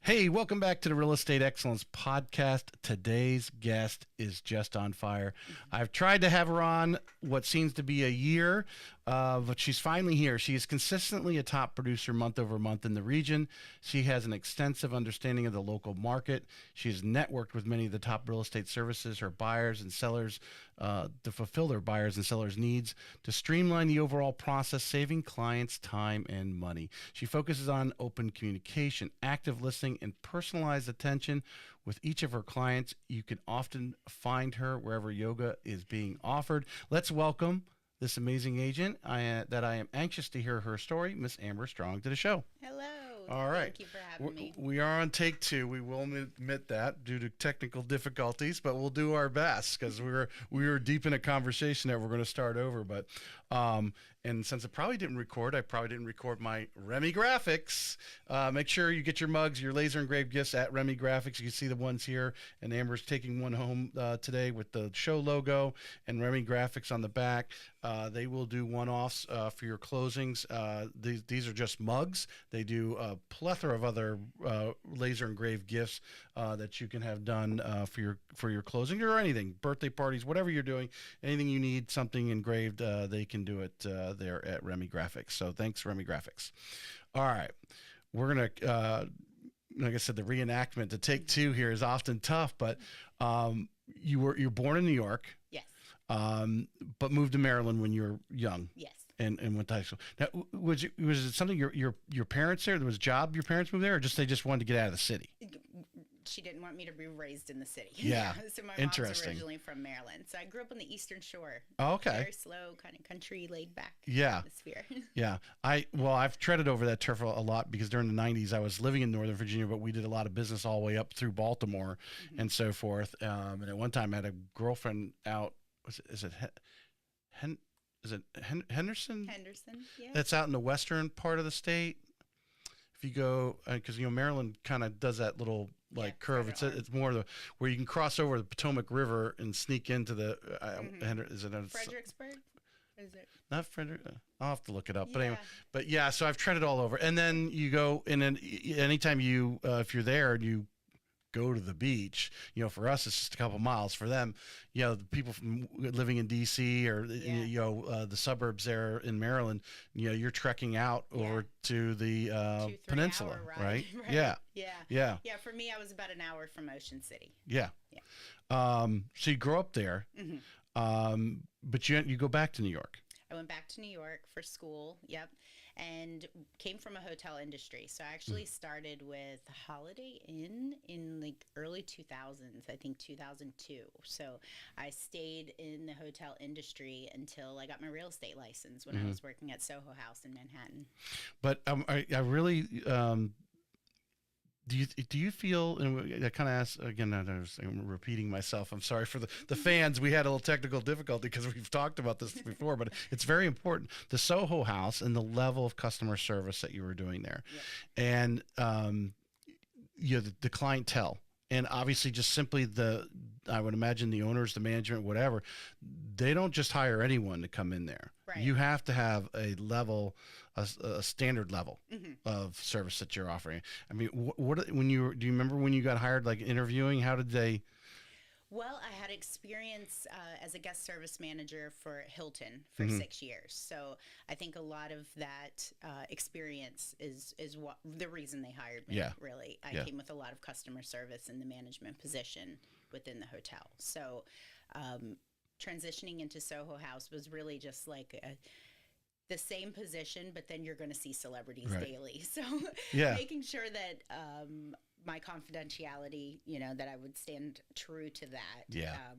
Hey, welcome back to the Real Estate Excellence Podcast. Today's guest is just on fire. I've tried to have her on what seems to be a year, but she's finally here. She is consistently a top producer month over month in the region. She has an extensive understanding of the local market. She has networked with many of the top real estate services, her buyers and sellers, to fulfill their buyers and sellers' needs, to streamline the overall process, saving clients time and money. She focuses on open communication, active listening, and personalized attention with each of her clients. You can often find her wherever yoga is being offered. Let's welcome this amazing agent that I am anxious to hear her story, Miss Amber Strong, to the show. Hello. All right. Thank you for having me. We are on take two. We will admit that due to technical difficulties, but we'll do our best because we were deep in a conversation that we're going to start over. But and since I probably didn't record my Remy Graphics. Make sure you get your mugs, your laser engraved gifts at Remy Graphics. You can see the ones here, and Amber's taking one home today with the show logo and Remy Graphics on the back. They will do one-offs for your closings. These are just mugs. They do a plethora of other laser engraved gifts that you can have done for your closing or anything, birthday parties, whatever you're doing, anything you need something engraved, they can do it there at Remy Graphics. So thanks, Remy Graphics. All right, we're gonna. Like I said, the reenactment, the take two here is often tough, but you're born in New York. Yes. But moved to Maryland when you were young. Yes. And went to high school. Now, was it something your parents there? There was a job your parents moved there, or they just wanted to get out of the city? She didn't want me to be raised in the city. Yeah. So my mom's Interesting. originally from Maryland. So I grew up on the Eastern Shore. Oh, okay. Very slow, kind of country, laid back atmosphere. Yeah. I've treaded over that turf a lot because during the 90s I was living in Northern Virginia, but we did a lot of business all the way up through Baltimore and so forth. And at one time I had a girlfriend out. Is it Henderson? Henderson, yeah. That's out in the western part of the state. If you go, because Maryland kind of does that little curve. It's more where you can cross over the Potomac River and sneak into the. Is it Fredericksburg? Is it not Frederick? I'll have to look it up. Yeah. But anyway, so I've treaded all over, and then you go, and then anytime you, if you're there and you go to the beach, for us it's just a couple miles. For them, the people from living in DC or the suburbs there in Maryland, you're trekking out over to the peninsula, right? Yeah. For me, I was about an hour from Ocean City. Yeah. So you grow up there, but you go back to New York. I went back to New York for school. Yep. And came from a hotel industry. So I actually started with Holiday Inn in like early 2000s, I think 2002. So I stayed in the hotel industry until I got my real estate license when I was working at Soho House in Manhattan. But I really... Do you feel, and I kind of asked, again, I'm repeating myself, I'm sorry for the fans, we had a little technical difficulty because we've talked about this before, but it's very important, the Soho House and the level of customer service that you were doing there. Yep. And the clientele, and obviously just simply I would imagine the owners, the management, whatever, they don't just hire anyone to come in there. Right. You have to have a level, a standard level of service that you're offering. I mean, do you remember when you got hired, like interviewing? How did they? Well, I had experience as a guest service manager for Hilton for 6 years. So I think a lot of that experience is what the reason they hired me, really. I came with a lot of customer service in the management position within the hotel. So transitioning into Soho House was really just like the same position, but then you're going to see celebrities daily. So making sure that my confidentiality, that I would stand true to that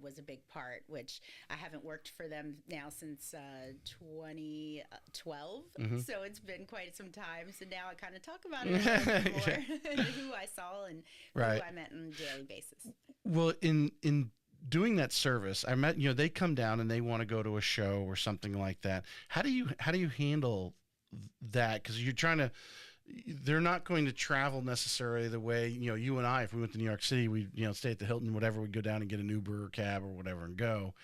was a big part, which I haven't worked for them now since 2012. So it's been quite some time. So now I kind of talk about it a little bit more, who I saw and who I met on a daily basis. Well, in doing that service, I met, they come down and they want to go to a show or something like that. How do you handle that? Because they're not going to travel necessarily the way, you and I, if we went to New York City, we, stay at the Hilton, whatever, we'd go down and get an Uber or cab or whatever and go.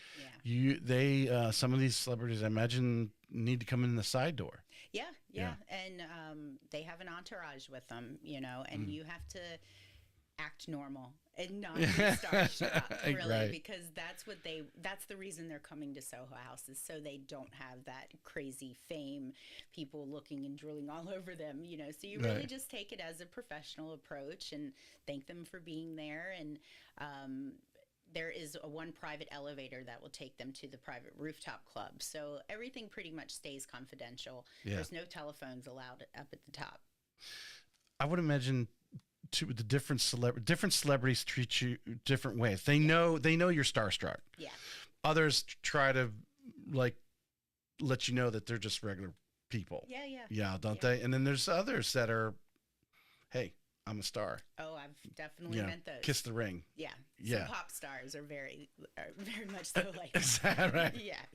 Yeah. Some of these celebrities, I imagine, need to come in the side door. Yeah. yeah. And they have an entourage with them, you know, and you have to act normal and not be starstruck, really, Right. because that's the reason they're coming to Soho House, is so they don't have that crazy fame, people looking and drooling all over them, you know. So you really Right. just take it as a professional approach and thank them for being there. And there is one private elevator that will take them to the private rooftop club. So everything pretty much stays confidential. Yeah. There's no telephones allowed up at the top. I would imagine the different celebrities treat you different ways. They know you're starstruck. Yeah. Others try to like let you know that they're just regular people. Yeah, yeah. Yeah, don't they? And then there's others that are, hey, I'm a star. Oh, I've definitely met those. Kiss the ring. Yeah. Yeah. Some pop stars are very much so like Is that right? Yes.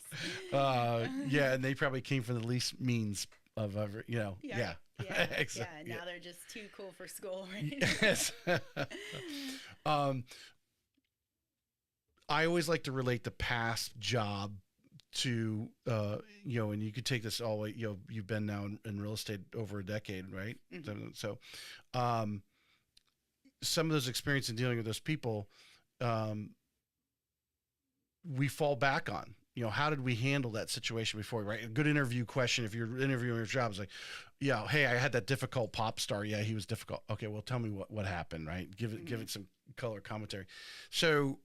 Yeah, and they probably came from the least means of ever, you know. Yeah. Yeah. Exactly. Yeah. Now they're just too cool for school. Right? Yes. I always like to relate the past job to, and you could take this all the way, you've been now in real estate over a decade, right? Mm-hmm. So, some of those experiences in dealing with those people, we fall back on, how did we handle that situation before, right? A good interview question, if you're interviewing your job, is like, yeah, hey, I had that difficult pop star. Yeah, he was difficult. Okay, well, tell me what happened, right? Give it some color commentary. So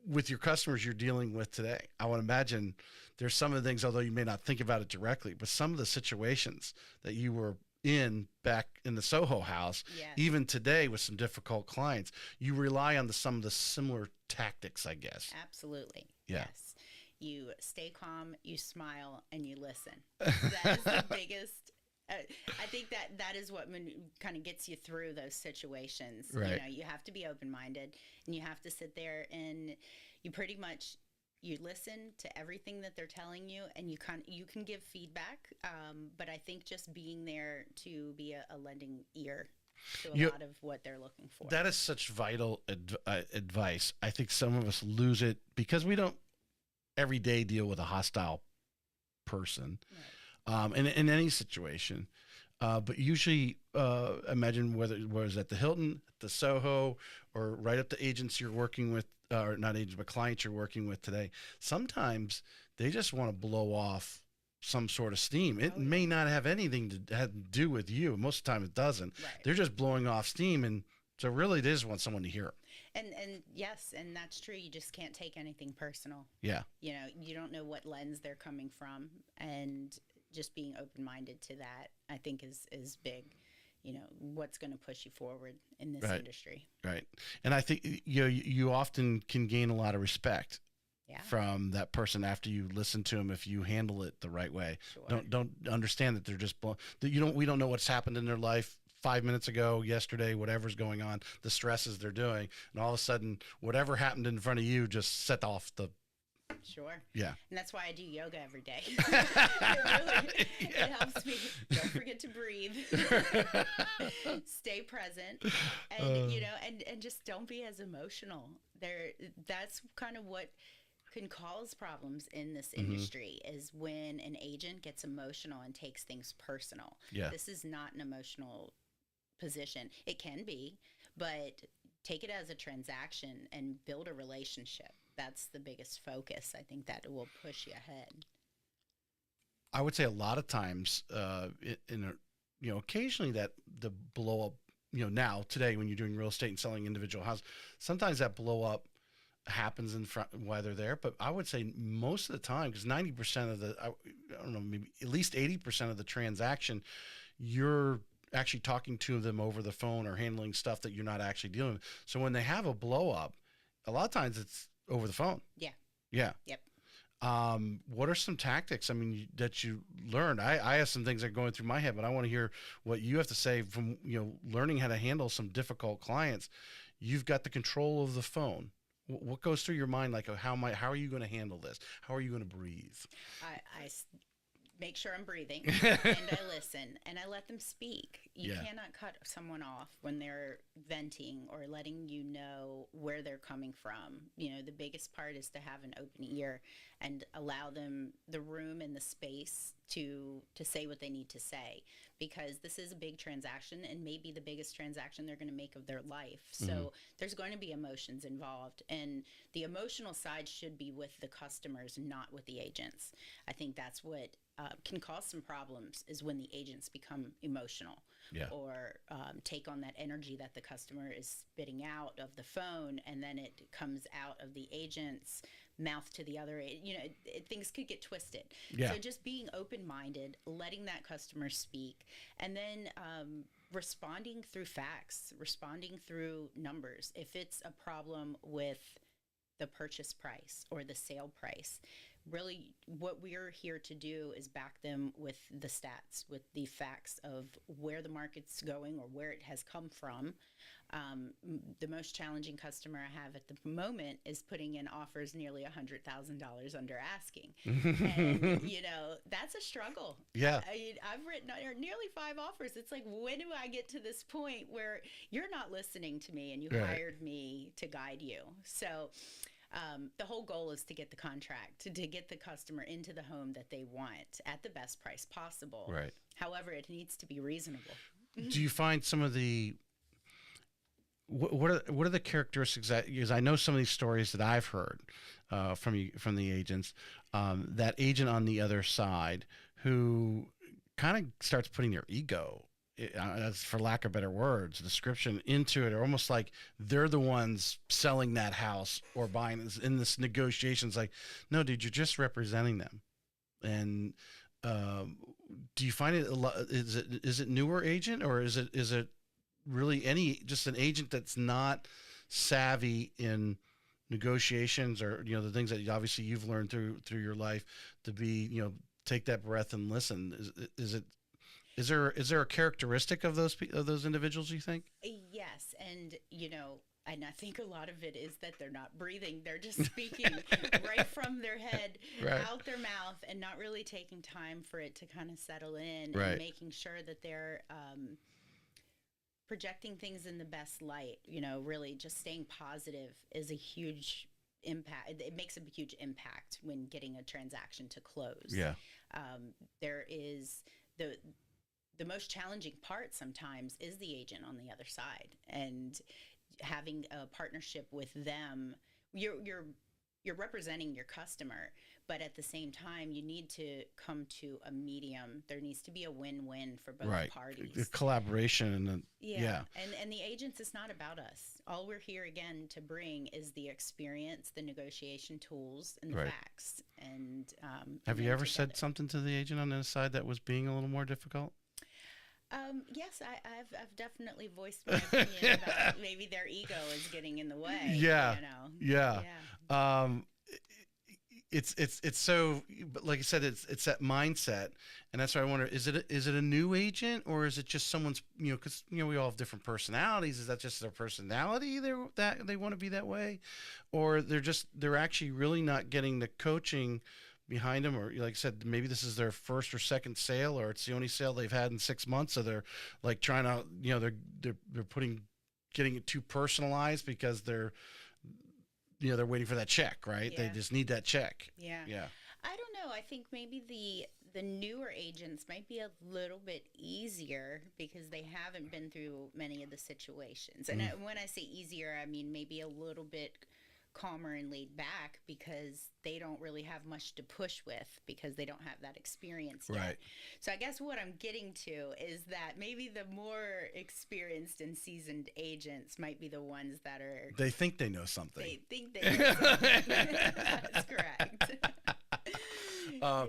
with your customers you're dealing with today, I would imagine there's some of the things, although you may not think about it directly, but some of the situations that you were in back in the Soho House, even today with some difficult clients, you rely on some of the similar tactics, I guess. Absolutely. Yeah. Yes. You stay calm, you smile, and you listen. That is the biggest. I think that is what kind of gets you through those situations. Right. You have to be open-minded, and you have to sit there and you pretty much you listen to everything that they're telling you, and you can give feedback. But I think just being there to be a lending ear to a lot of what they're looking for. That is such vital advice. I think some of us lose it because we don't every day deal with a hostile person. Right. In any situation. But usually, imagine whether it was at the Hilton, at the Soho, or right up to agents you're working with, or not agents, but clients you're working with today. Sometimes they just want to blow off some sort of steam. It may not have anything to do with you. Most of the time it doesn't. Right. They're just blowing off steam. And so really they just want someone to hear them. And yes, and that's true. You just can't take anything personal. Yeah. You don't know what lens they're coming from, and just being open-minded to that, I think is big. What's going to push you forward in this industry. Right. And I think you often can gain a lot of respect from that person after you listen to them if you handle it the right way. Sure. Don't understand that they're just we don't know what's happened in their life 5 minutes ago, yesterday, whatever's going on, the stresses they're doing, and all of a sudden whatever happened in front of you just set off the. Sure. Yeah. And that's why I do yoga every day. It helps me. Don't forget to breathe. Stay present. And and just don't be as emotional. That's kind of what can cause problems in this industry, is when an agent gets emotional and takes things personal. Yeah. This is not an emotional position. It can be, but take it as a transaction and build a relationship. That's the biggest focus. I think that will push you ahead. I would say a lot of times, occasionally that the blow up, now today when you're doing real estate and selling individual houses, sometimes that blow up happens in front while they're there. But I would say most of the time, because 90% of I don't know, maybe at least 80% of the transaction, you're actually talking to them over the phone or handling stuff that you're not actually dealing with. So when they have a blow up, a lot of times it's over the phone. Yeah. Yeah. Yep. What are some tactics, that you learned? I have some things that are going through my head, but I want to hear what you have to say from, learning how to handle some difficult clients. You've got the control of the phone. What goes through your mind? Like, how are you going to handle this? How are you going to breathe? make sure I'm breathing, and I listen, and I let them speak. You Yeah. cannot cut someone off when they're venting or letting you know where they're coming from. You know, the biggest part is to have an open ear and allow them the room and the space to say what they need to say, because this is a big transaction and maybe the biggest transaction they're going to make of their life. So there's going to be emotions involved, and the emotional side should be with the customers, not with the agents. I think that's what can cause some problems, is when the agents become emotional, Yeah. or take on that energy that the customer is spitting out of the phone, and then it comes out of the agent's mouth to the other. Things could get twisted. Yeah. So just being open-minded, letting that customer speak, and then responding through facts, responding through numbers. If it's a problem with the purchase price or the sale price, really what we're here to do is back them with the stats, with the facts of where the market's going or where it has come from. The most challenging customer I have at the moment is putting in offers nearly $100,000 under asking. And, that's a struggle. Yeah. I've written nearly 5 offers. It's like, when do I get to this point where you're not listening to me and you Right. hired me to guide you? So the whole goal is to get the contract, to get the customer into the home that they want at the best price possible. Right. However, it needs to be reasonable. Do you find some of the what are the characteristics that, because I know some of these stories that I've heard from the agents, that agent on the other side who kind of starts putting their ego, that's for lack of better words, description, into it, or almost like they're the ones selling that house or buying this, in this negotiations. Like, no, dude, you're just representing them. And do you find it a lot? Is it newer agent, or is it really just an agent that's not savvy in negotiations, or the things that obviously you've learned through your life, to be take that breath and listen? Is there a characteristic of those individuals, you think? Yes, and and I think a lot of it is that they're not breathing. They're just speaking right from their head, Right. out their mouth, and not really taking time for it to kind of settle in, Right. and making sure that they're projecting things in the best light. Really just staying positive is a huge impact. It makes a huge impact when getting a transaction to close. Yeah. There is the most challenging part sometimes is the agent on the other side, and having a partnership with them. You're representing your customer, but at the same time, you need to come to a medium. There needs to be a win-win for both Right. parties. The collaboration and yeah. And the agents, it's not about us. All we're here again to bring is the experience, the negotiation tools, and the Right. facts. And Have you them ever said together. something to the agent on the other side that was being a little more difficult? Yes, I've definitely voiced my opinion about maybe their ego is getting in the way. Yeah. Yeah. It's so, but like I said, it's that mindset, and that's why I wonder: is it a new agent, or is it just someone's? Because we all have different personalities. Is that just their personality that they want to be that way, or they're actually really not getting the coaching behind them, or like I said, maybe this is their first or second sale, or it's the only sale they've had in 6 months, so they're like trying to, they're getting it too personalized because they're waiting for that check, right? They Yeah. just need that check. Yeah. Yeah. I don't know. I think maybe the newer agents might be a little bit easier because they haven't been through many of the situations. And when I say easier, I mean maybe a little bit calmer and laid back, because they don't really have much to push with because they don't have that experience yet. Right. So I guess what I'm getting to is that maybe the more experienced and seasoned agents might be the ones that are They think they know something. they think they know something. That's correct. Yeah.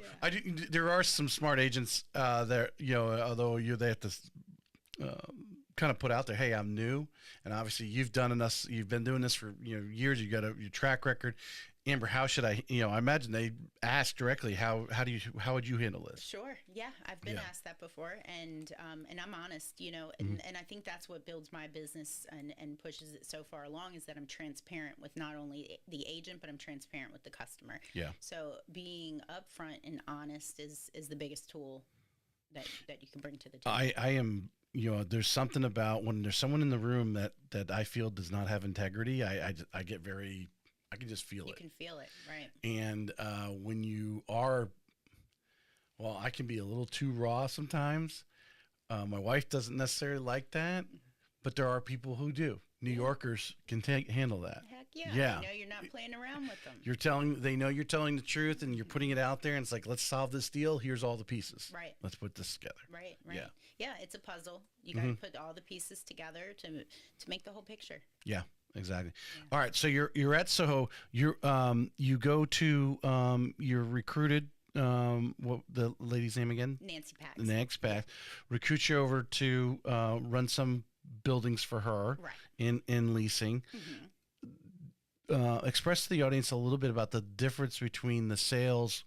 There are some smart agents there, although they have to kind of put out there, hey, I'm new, and obviously you've been doing this for years. You got your track record, Amber, how should I, I imagine they ask directly, how would you handle this? Sure. Yeah, I've been Yeah. asked that before, and I'm honest, Mm-hmm. and I think that's what builds my business and pushes it so far along is that I'm transparent with not only the agent, but I'm transparent with the customer. Yeah. So being upfront and honest is the biggest tool that you can bring to the table. I am, there's something about when there's someone in the room that I feel does not have integrity. I get very, I can just feel You it. can feel it, right? And when you are, well, I can be a little too raw sometimes. My wife doesn't necessarily like that, but there are people who do. New Yorkers can handle that. Heck yeah. Yeah. I know you're not playing around with them. They know you're telling the truth and you're putting it out there and it's like, let's solve this deal. Here's all the pieces. Right. Let's put this together. Right. Yeah. Yeah, it's a puzzle. You got to put all the pieces together to make the whole picture. Yeah, exactly. Yeah. All right. So you're at Soho, you go to, you're recruited, what the lady's name again? Nancy Pax. Nancy Pax, recruit you over to, run some buildings for her Right. in leasing. Express to the audience a little bit about the difference between the sales,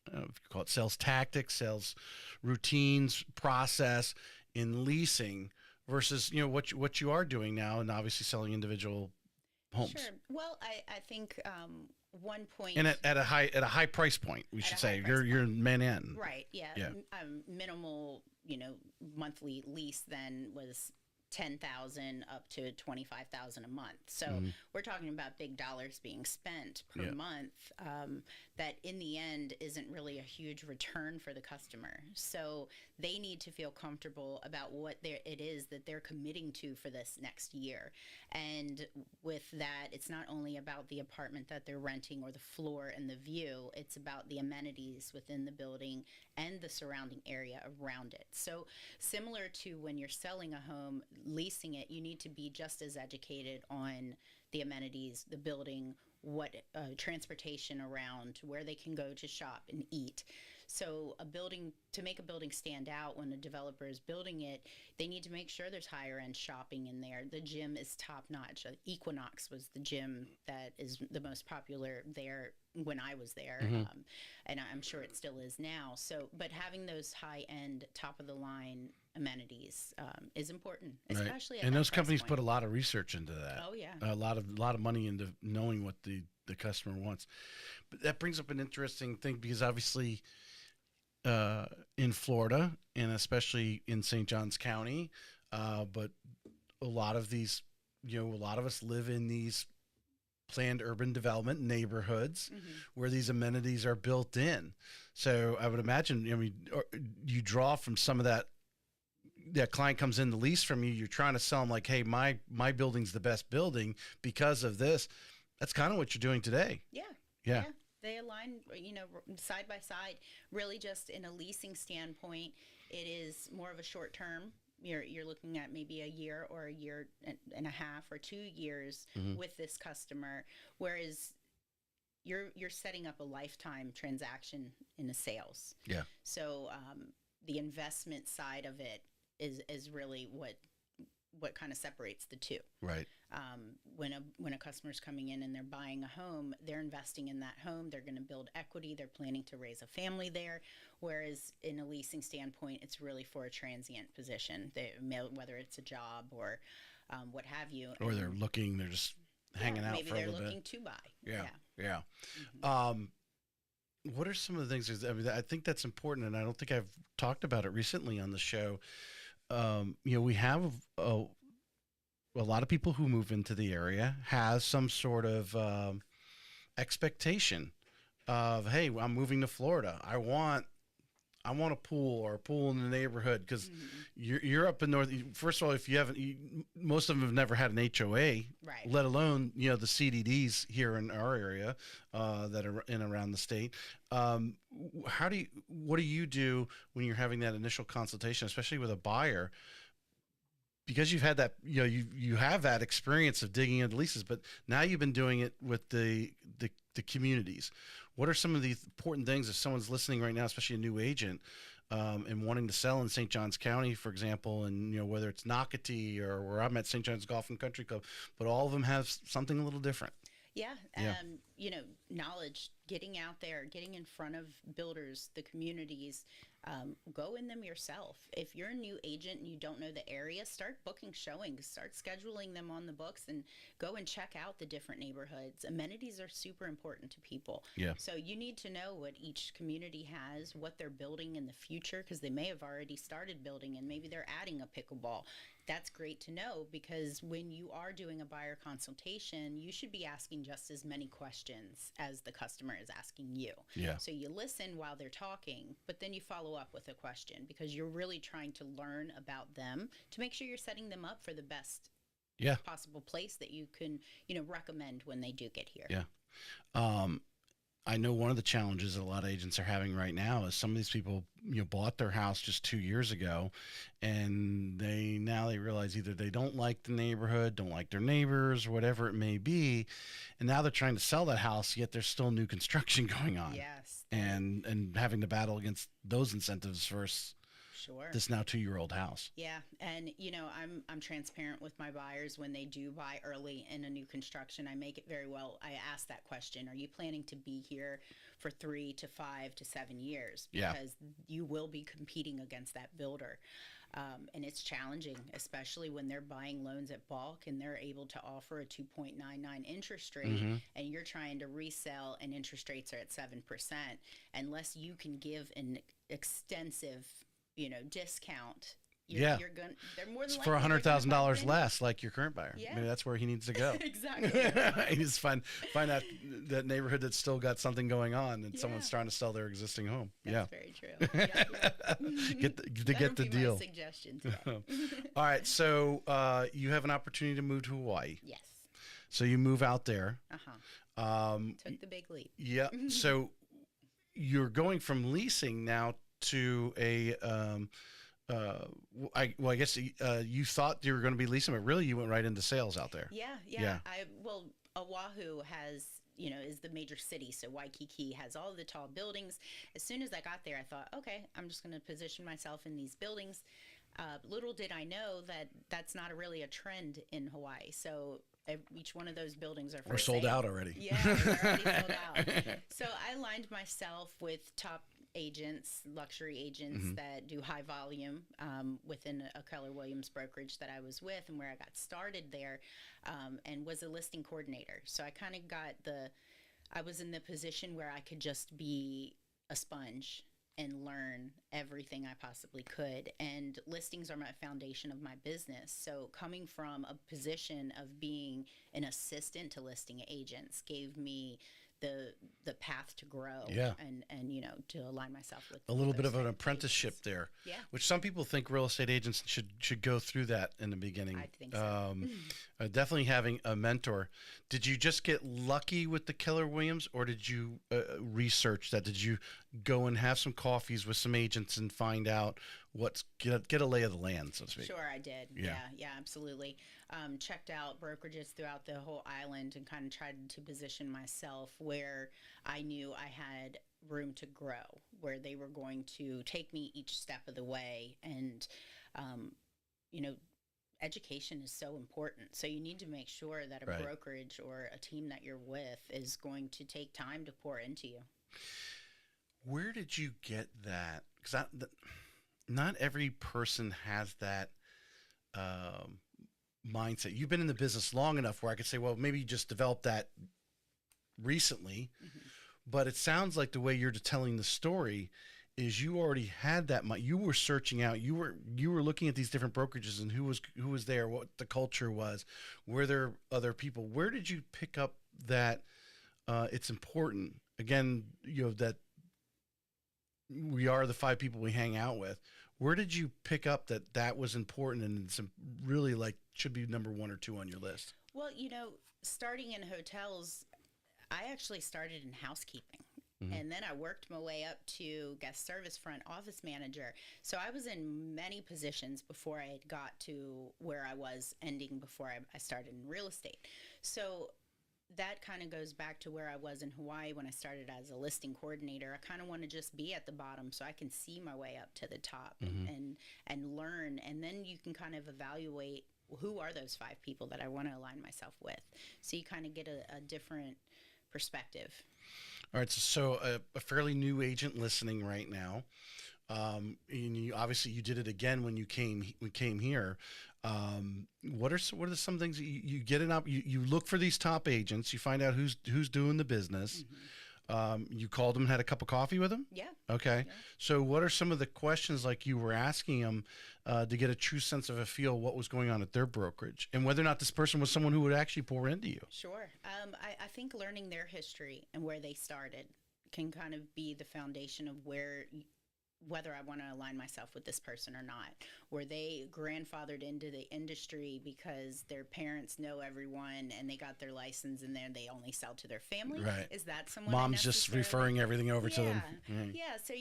if you call it sales tactics, sales routines, process in leasing versus what you are doing now, and obviously selling individual homes. Sure. Well, I think one point. And at a high price point, we should say you're in Manhattan. Right. Yeah. Yeah. Minimal, monthly lease then was 10,000 up to 25,000 a month. So we're talking about big dollars being spent per month. That in the end isn't really a huge return for the customer. So they need to feel comfortable about what it is that they're committing to for this next year. And with that, it's not only about the apartment that they're renting or the floor and the view, it's about the amenities within the building and the surrounding area around it. So similar to when you're selling a home, leasing it, you need to be just as educated on the amenities, the building, what transportation around, where they can go to shop and eat. So to make a building stand out when a developer is building it, they need to make sure there's higher end shopping in there. The gym is top notch. Equinox was the gym that is the most popular there when I was there, and I'm sure it still is now. So, but having those high end, top of the line amenities is important, especially at and that those price companies point. put a lot of research into that. Oh yeah, a lot of money into knowing what the customer wants. But that brings up an interesting thing because obviously in Florida and especially in St. Johns County, but a lot of these, a lot of us live in these planned urban development neighborhoods where these amenities are built in. So I would imagine, you draw from some of that client comes in the lease from you, you're trying to sell them like, hey, my building's the best building because of this. That's kind of what you're doing today. Yeah. They align, side by side. Really, just in a leasing standpoint, it is more of a short term. You're looking at maybe a year or a year and a half or 2 years with this customer, whereas you're setting up a lifetime transaction in the sales. Yeah. So the investment side of it is really what kind of separates the two. Right. When a customer's coming in and they're buying a home, they're investing in that home. They're going to build equity. They're planning to raise a family there. Whereas in a leasing standpoint, it's really for a transient position, whether it's a job or what have you. Or they're just hanging out maybe for a they're little looking bit. to buy. Yeah. What are some of the things? I think that's important, and I don't think I've talked about it recently on the show. We have a lot of people who move into the area has some sort of expectation of, hey, I'm moving to Florida. I want a pool or a pool in the neighborhood because you're up in North. First of all, if you haven't, most of them have never had an HOA, Right. let alone the CDDs here in our area that are in around the state. What do you do when you're having that initial consultation, especially with a buyer? Because you've had that, you have that experience of digging into leases, but now you've been doing it with the communities. What are some of the important things if someone's listening right now, especially a new agent, and wanting to sell in St. Johns County, for example, and whether it's Nocatee or where I'm at, St. Johns Golf and Country Club, but all of them have something a little different. Yeah. Yeah. Knowledge, getting out there, getting in front of builders, the communities, go in them yourself. If you're a new agent and you don't know the area, start booking showings, start scheduling them on the books, and go and check out the different neighborhoods. Amenities are super important to people. Yeah. So you need to know what each community has, what they're building in the future, because they may have already started building and maybe they're adding a pickleball. That's great to know, because when you are doing a buyer consultation, you should be asking just as many questions as the customer is asking you. Yeah. So you listen while they're talking, but then you follow up with a question, because you're really trying to learn about them to make sure you're setting them up for the best Yeah. possible place that you can, recommend when they do get here. Yeah. I know one of the challenges that a lot of agents are having right now is some of these people, bought their house just 2 years ago, and they realize either they don't like the neighborhood, don't like their neighbors, whatever it may be, and now they're trying to sell that house, yet there's still new construction going on. Yes. And having to battle against those incentives versus Sure. this now 2-year-old house. Yeah, and I'm transparent with my buyers when they do buy early in a new construction. I make it very well. I ask that question: are you planning to be here for 3 to 5 to 7 years? Yeah. Because you will be competing against that builder. And it's challenging, especially when they're buying loans at bulk and they're able to offer a 2.99 interest rate, and you're trying to resell and interest rates are at 7%. Unless you can give an extensive discount, Yeah. they're more than It's likely for they're gonna buy $100,000 it less, like your current buyer. Yeah. Maybe that's where he needs to go. Exactly. He needs to find that neighborhood that's still got something going on, and someone's trying to sell their existing home. That's very true. Yeah. Get the My deal. suggestion today. All right, so you have an opportunity to move to Hawaii. Yes. So you move out there. Took the big leap. Yeah. So you're going from leasing now to a I guess you thought you were going to be leasing, but really you went right into sales out there. Yeah. Oahu has, is the major city. So Waikiki has all the tall buildings. As soon as I got there, I thought, okay, I'm just going to position myself in these buildings. Little did I know that that's not really a trend in Hawaii. So each one of those buildings are for sold sale. out already. Yeah, they're already sold out. So I aligned myself with top agents, luxury agents that do high volume within a Keller Williams brokerage that I was with, and where I got started there, and was a listing coordinator. So I kind of I was in the position where I could just be a sponge and learn everything I possibly could. And listings are my foundation of my business. So coming from a position of being an assistant to listing agents gave me the path to grow, and to align myself with a little bit those of an type apprenticeship agents. there. Yeah. Which some people think real estate agents should go through that in the beginning. I think so. Definitely having a mentor. Did you just get lucky with the Keller Williams, or did you research that? Did you go and have some coffees with some agents and find out get a lay of the land, so to speak? Sure, I did. Yeah, absolutely. Checked out brokerages throughout the whole island and kind of tried to position myself where I knew I had room to grow, where they were going to take me each step of the way. And, education is so important. So you need to make sure that a brokerage or a team that you're with is going to take time to pour into you. Where did you get that? Because not every person has that mindset. You've been in the business long enough where I could say, well, maybe you just developed that recently, but it sounds like the way you're telling the story is you already had that. You were searching out. You were looking at these different brokerages and who was there, what the culture was, were there other people. Where did you pick up that? It's important. Again, that we are the 5 people we hang out with. Where did you pick up that was important and it's really should be number 1 or 2 on your list? Well, starting in hotels, I actually started in housekeeping. And then I worked my way up to guest service front office manager. So I was in many positions before I had got to where I was ending before I started in real estate. So that kind of goes back to where I was in Hawaii when I started as a listing coordinator. I kind of want to just be at the bottom so I can see my way up to the top and learn. And then you can kind of evaluate who are those 5 people that I want to align myself with. So you kind of get a different perspective. All right, so a fairly new agent listening right now. And you obviously you did it again when you came here. What are some things that you get it up? You look for these top agents. You find out who's doing the business. You called them and had a cup of coffee with them. Yeah. Okay. Yeah. So what are some of the questions like you were asking them to get a true sense of a feel what was going on at their brokerage and whether or not this person was someone who would actually pour into you? Sure. I think learning their history and where they started can kind of be the foundation of whether I want to align myself with this person or not. Were they grandfathered into the industry because their parents know everyone and they got their license and then they only sell to their family? Right. Is that someone? Mom's just referring everything over to them. Yeah. So,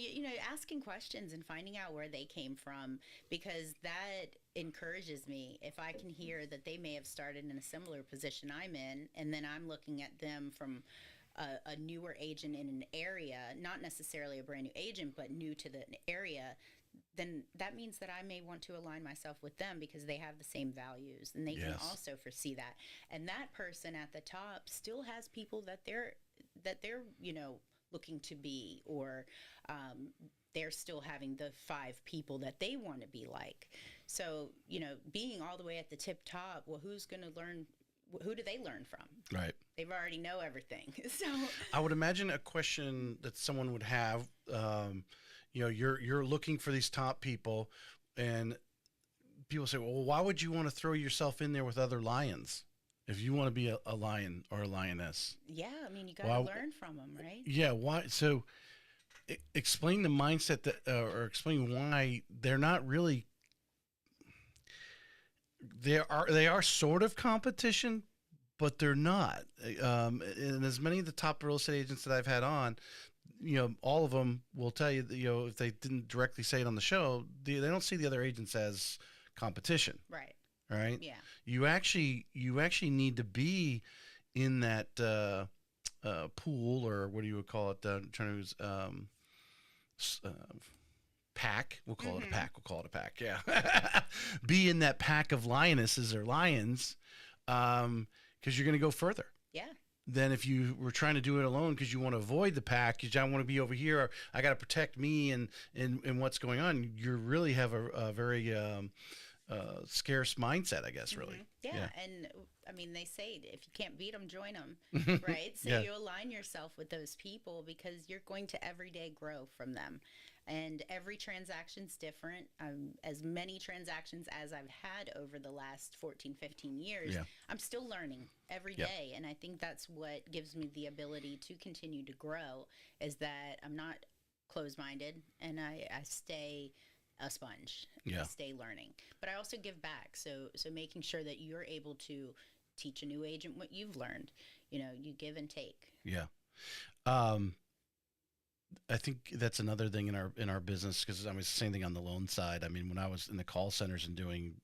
asking questions and finding out where they came from, because that encourages me. If I can hear that they may have started in a similar position I'm in, and then I'm looking at them from a newer agent in an area, not necessarily a brand new agent, but new to the area, then that means that I may want to align myself with them because they have the same values and they can also foresee that. And that person at the top still has people that they're looking to be, or they're still having the 5 people that they want to be like. So, being all the way at the tip top, well, who's going to learn? Who do they learn from? Right. They've already know everything. So I would imagine a question that someone would have, you're looking for these top people, and people say, well, why would you want to throw yourself in there with other lions if you want to be a lion or a lioness? Yeah, I mean, you got to learn from them, right? Yeah. Why? So explain the mindset or explain why they're not really. They are sort of competition, but they're not. And as many of the top real estate agents that I've had on, all of them will tell you that, if they didn't directly say it on the show, they don't see the other agents as competition. Right. Right. Yeah. You actually need to be in that pool, or what do you call it? Trying to pack. We'll call it a pack. We'll call it a pack. Yeah. Be in that pack of lionesses or lions, because you're going to go further. Yeah. Than if you were trying to do it alone because you want to avoid the pack. I want to be over here. Or I got to protect me and what's going on. You really have a very scarce mindset, I guess, really. Yeah. And I mean, they say if you can't beat them, join them, right? So you align yourself with those people because you're going to every day grow from them. And every transaction's different. As many transactions as I've had over the last 14, 15 years, I'm still learning every day. And I think that's what gives me the ability to continue to grow, is that I'm not closed-minded and I stay a sponge. I stay learning. But I also give back. So making sure that you're able to teach a new agent what you've learned. You give and take. Yeah. I think that's another thing in our business, because I mean, it's the same thing on the loan side. I mean, when I was in the call centers and doing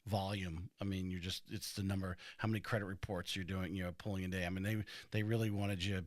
volume, I mean, it's the number, how many credit reports you're doing, pulling a day. I mean, they really wanted you,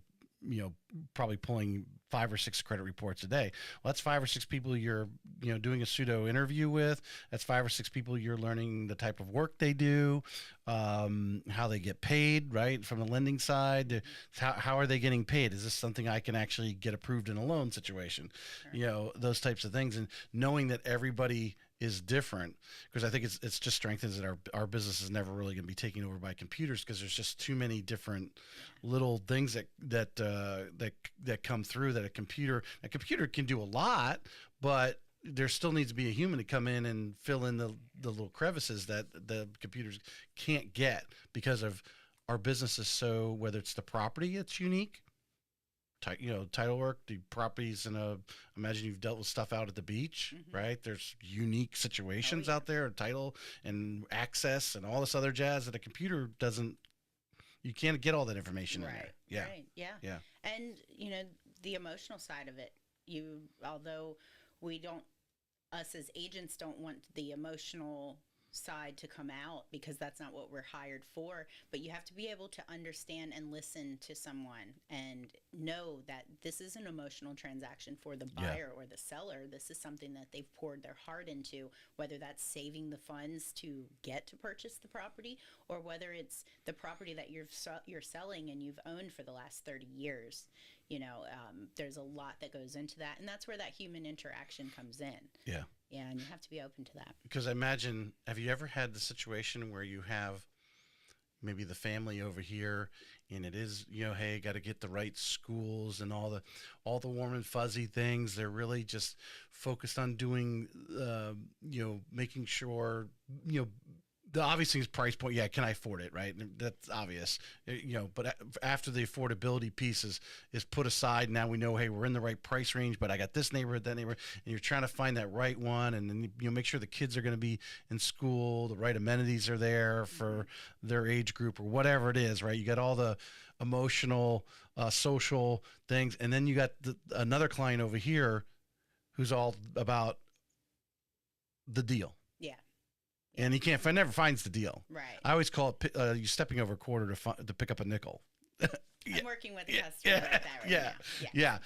probably pulling 5 or 6 credit reports a day. Well, that's 5 or 6 people you're, doing a pseudo interview with. That's 5 or 6 people you're learning the type of work they do, how they get paid, right? From the lending side, how are they getting paid? Is this something I can actually get approved in a loan situation? Sure. Those types of things. And knowing that everybody is different, because I think it's just strengthens that our business is never really going to be taken over by computers, because there's just too many different little things that come through that a computer can do a lot, but there still needs to be a human to come in and fill in the little crevices that the computers can't get, because of our business is so, whether it's the property, it's unique. Title work, the properties imagine you've dealt with stuff out at the beach, right? There's unique situations out there, title and access and all this other jazz that a computer doesn't, you can't get all that information in there. Yeah. Right. Yeah. And, the emotional side of it, although us as agents don't want the emotional side to come out, because that's not what we're hired for. But you have to be able to understand and listen to someone and know that this is an emotional transaction for the buyer or the seller. This is something that they've poured their heart into, whether that's saving the funds to get to purchase the property, or whether it's the property that you're selling and you've owned for the last 30 years. There's a lot that goes into that, and that's where that human interaction comes in. Yeah. Yeah, and you have to be open to that. Because I imagine, have you ever had the situation where you have maybe the family over here, and it is, hey, got to get the right schools and all the warm and fuzzy things. They're really just focused on doing, making sure, the obvious thing is price point. Yeah, can I afford it? Right, that's obvious. But after the affordability piece is put aside, now we know, hey, we're in the right price range. But I got this neighborhood, that neighborhood, and you're trying to find that right one, and then make sure the kids are going to be in school, the right amenities are there for their age group or whatever it is. Right, you got all the emotional, social things, and then you got another client over here who's all about the deal. Yeah. And he never finds the deal. Right. I always call it you stepping over a quarter to pick up a nickel. I'm working with a customer like that right now. Yeah.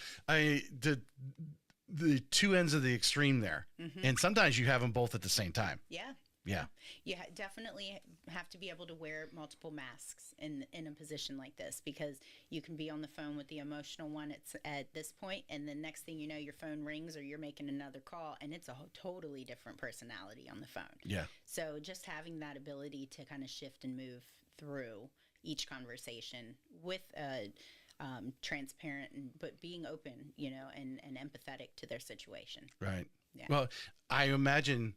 The two ends of the extreme there, and sometimes you have them both at the same time. Yeah. You definitely have to be able to wear multiple masks in a position like this, because you can be on the phone with the emotional one at this point, and the next thing you know, your phone rings or you're making another call, and it's a totally different personality on the phone. Yeah. So just having that ability to kind of shift and move through each conversation with transparent but being open, and empathetic to their situation. Right. Yeah. Well, I imagine,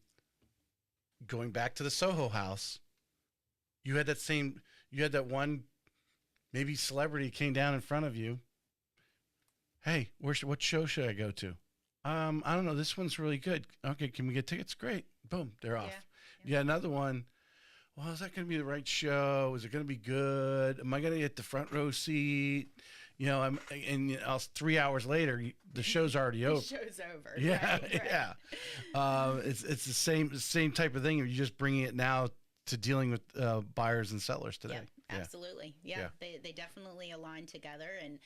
going back to the Soho house, you had that one maybe celebrity came down in front of you. Hey, what show should I go to? I don't know. This one's really good. Okay, can we get tickets? Great. Boom, they're off. Yeah, another one. Well, is that going to be the right show? Is it going to be good? Am I going to get the front row seat? 3 hours later, the show's already over. The show's over. Yeah, right. yeah. It's the same type of thing. You're just bringing it now to dealing with buyers and sellers today. Yeah, absolutely. Yeah. They definitely align together, and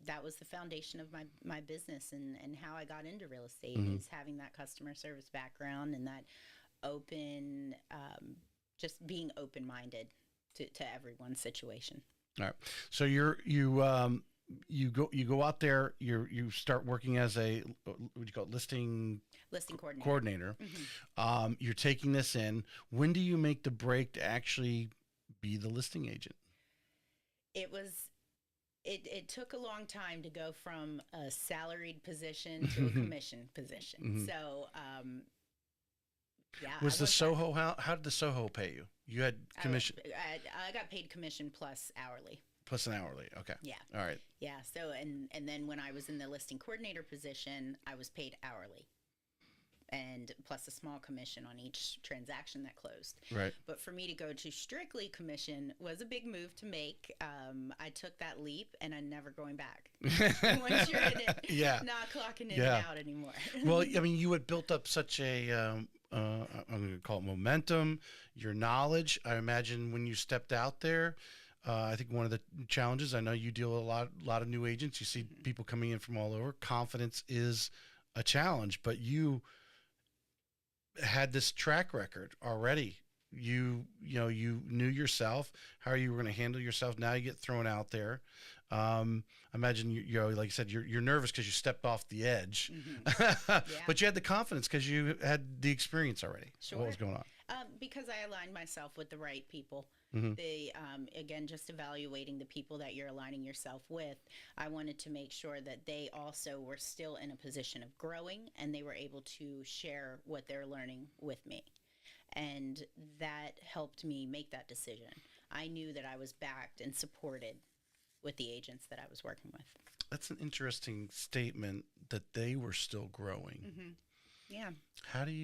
that was the foundation of my business and how I got into real estate, is having that customer service background and that open, just being open-minded to everyone's situation. All right. So you go out there, you start working as a, what do you call it, listing coordinator. You're taking this in. When do you make the break to actually be the listing agent? It took a long time to go from a salaried position to a commission position. So Was the Soho, how did the Soho pay you? You had commission? I got paid commission plus hourly. Plus an hourly. Okay. Yeah. All right. Yeah. So, and then when I was in the listing coordinator position, I was paid hourly, and plus a small commission on each transaction that closed. Right. But for me to go to strictly commission was a big move to make. I took that leap, and I'm never going back. Once you're in it, not clocking in and out anymore. Well, I mean, you had built up such a, I'm going to call it momentum, your knowledge. I imagine when you stepped out there, I think one of the challenges, I know you deal with a lot of new agents. You see people coming in from all over. Confidence is a challenge, but you had this track record already. You knew yourself, how you were going to handle yourself. Now you get thrown out there. Imagine like you said, you're nervous because you stepped off the edge, but you had the confidence because you had the experience already. Sure. What was going on? Because I aligned myself with the right people. They, again, just evaluating the people that you're aligning yourself with, I wanted to make sure that they also were still in a position of growing, and they were able to share what they're learning with me. And that helped me make that decision. I knew that I was backed and supported with the agents that I was working with. That's an interesting statement, that they were still growing. Yeah.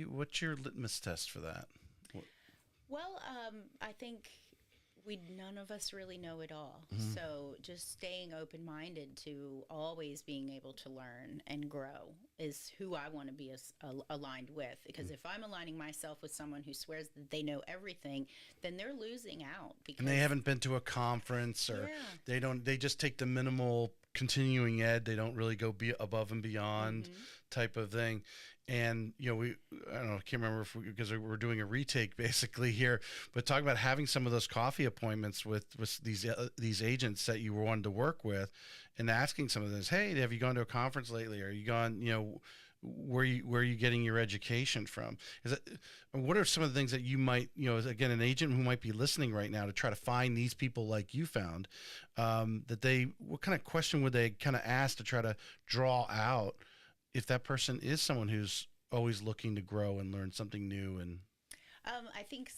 What's your litmus test for that? Well, I think None of us really know it all. Mhm. So just staying open-minded to always being able to learn and grow is who I want to be aligned with. Because if I'm aligning myself with someone who swears that they know everything, then they're losing out. And they haven't been to a conference, or Yeah. they just take the minimal continuing ed. They don't really go be above and beyond Mm-hmm. type of thing. And I don't know, I can't remember if because we're doing a retake basically here, but talk about having some of those coffee appointments with these agents that you wanted to work with, and asking some of this, hey, have you gone to a conference lately? Are you gone, where are you getting your education from? Is it, what are some of the things that you might, as, again, an agent who might be listening right now to try to find these people like you found, what kind of question would they kind of ask to try to draw out if that person is someone who's always looking to grow and learn something new? And I think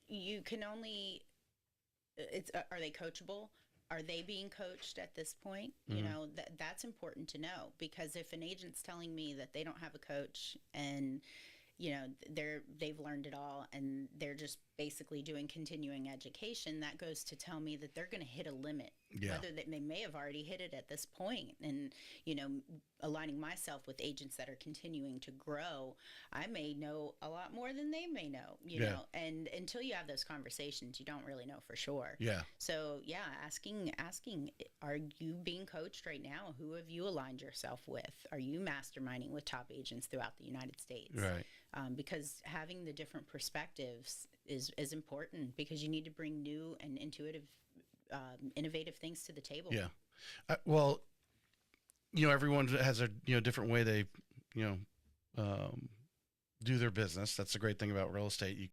you can only are they coachable? Are they being coached at this point? You Mhm. know, that's important to know, because if an agent's telling me that they don't have a coach, and they've learned it all and they're just basically doing continuing education, that goes to tell me that they're going to hit a limit, Yeah. whether that they may have already hit it at this point. And you know aligning myself with agents that are continuing to grow, I may know a lot more than they may know, Yeah. and until you have those conversations, you don't really know for sure. Yeah. So yeah, asking, are you being coached right now? Who have you aligned yourself with? Are you masterminding with top agents throughout the United States? Right. Because having the different perspectives is important, because you need to bring new and innovative things to the table. Yeah. Well, everyone has a different way they you know um, do their business. That's the great thing about real estate. You